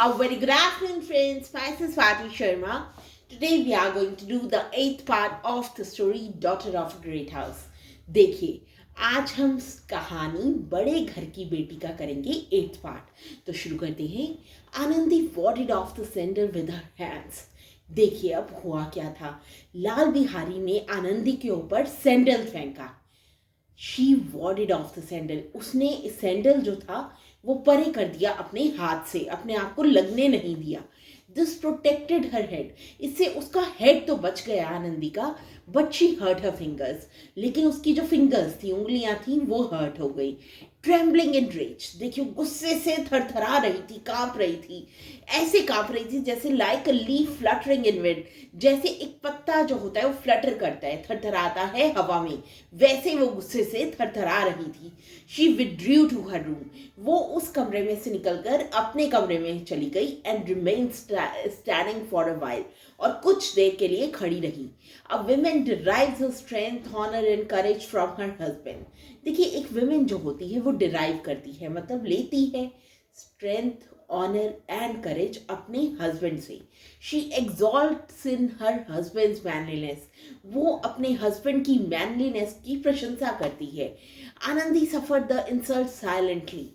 A very good afternoon, friends. Myself Swati Sharma. Today we are going to do the eighth part of the story Daughter of a Great House. देखिए, आज हम कहानी बड़े घर की बेटी का करेंगे एट्थ पार्ट. तो शुरू करते हैं. Anandi warded off the sender with her hands. देखिए अब हुआ क्या था. लाल बिहारी ने आनंदी के ऊपर सैंडल फेंका. She warded off the sandal. उसने इस सैंडल जो था वो परे कर दिया अपने हाथ से, अपने आप को लगने नहीं दिया. This protected her head. इससे उसका हेड तो बच गया आनंदी का, but she hurt her fingers. लेकिन उसकी जो फिंगर्स थी, उंगलियां थी, वो हर्ट हो गई. ट्रेम्बलिंग इन रेज. देखियो गुस्से से थरथरा रही थी, कांप रही थी. ऐसे कांप रही थी जैसे like a leaf fluttering in wind. जैसे एक पत्ता जो होता है वो फ्लटर करता है, थरथराता है हवा में, वैसे वो गुस्से से थरथरा रही थी. She withdrew to her room. वो उस कमरे में से निकलकर अपने कमरे में चली गई and remain standing for a while. और कुछ देर के लिए खड़ी रही. A woman derives her strength, honour and courage from her husband. देखिए एक वुमेन जो होती है वो डिराइव करती है, मतलब लेती है स्ट्रेंथ, ऑनर एंड करेज अपने हस्बैंड से. She exults in her husband's manliness. वो अपने हस्बैंड की मैनलीनेस की प्रशंसा करती है. Anandi suffer the insult silently.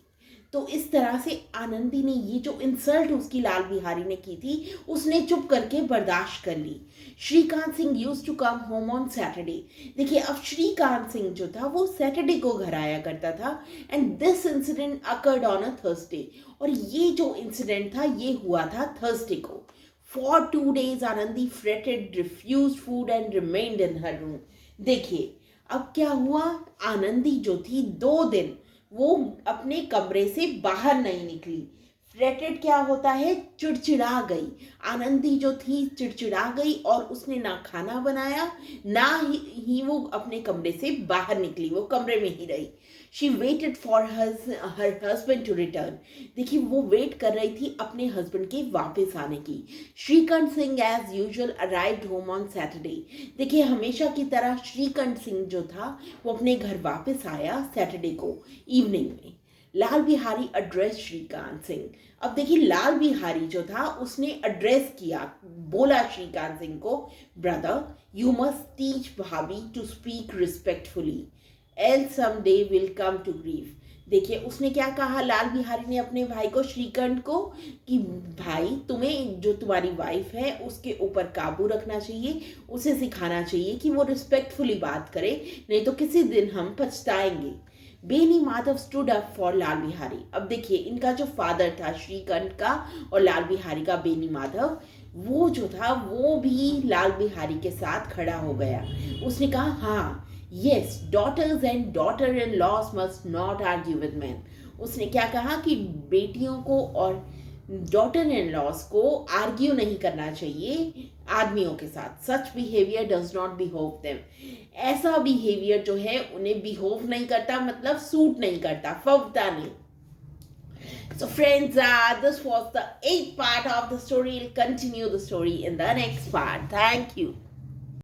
तो इस तरह से आनंदी ने ये जो इंसल्ट उसकी लाल बिहारी ने की थी, उसने चुप करके बर्दाश्त कर ली. Shrikant Singh used to come home on Saturday. देखिए अब श्रीकांत सिंह जो था वो सैटरडे को घर आया करता था. And this incident occurred on a Thursday. और ये जो इंसिडेंट था ये हुआ था थर्सडे को. For 2 days Anandi fretted, refuse food and remained in her room. देखिए अब क्या हुआ, आनंदी जो थी 2 दिन वो अपने कमरे से बाहर नहीं निकली. फ्रेटेड क्या होता है, चिड़चिड़ा गई. आनंदी जो थी चिड़चिड़ा गई और उसने ना खाना बनाया, ना ही वो अपने कमरे से बाहर निकली, वो कमरे में ही रही. She waited for her husband to return. देखिए वो वेट कर रही थी अपने हस्बैंड के वापस आने की. Shrikant Singh as usual arrived home on Saturday. देखिए हमेशा की तरह श्रीकांत सिंह जो था वो अपने घर वापस आया सैटरडे को इवनिंग में. लाल बिहारी एड्रेस श्रीकांत सिंह. अब देखिए लाल बिहारी जो था उसने एड्रेस किया, बोला श्रीकांत सिंह को, brother you must teach bhabhi to speak respectfully else some day will come to grief. देखिए उसने क्या कहा लाल बिहारी ने अपने भाई को, श्रीकांत को, कि भाई तुम्हें जो तुम्हारी वाइफ है उसके ऊपर काबू रखना चाहिए, उसे सिखाना चाहिए कि वो रिस्पेक्टफुली बात करे, नहीं तो किसी दिन हम पछताएंगे. Beni Madhav stood up for Lal Bihari. अब देखिए इनका जो फादर था श्रीकांत का और लाल बिहारी का, बेनी माधव, वो जो था वो भी लाल बिहारी के साथ खड़ा हो गया. उसने कहा हाँ, yes, daughters and daughter in laws must not argue with man. उसने क्या कहा कि बेटियों को और डॉटर इन लॉस को आर्ग्यू नहीं करना चाहिए आदमियों के साथ. Such behaviour does not behove them. ऐसा बिहेवियर जो है उन्हें बिहोव नहीं करता, मतलब सूट नहीं करता, फवता नहीं. So friends, this was the 8th part of the story. We'll continue the story in the next part. Thank you.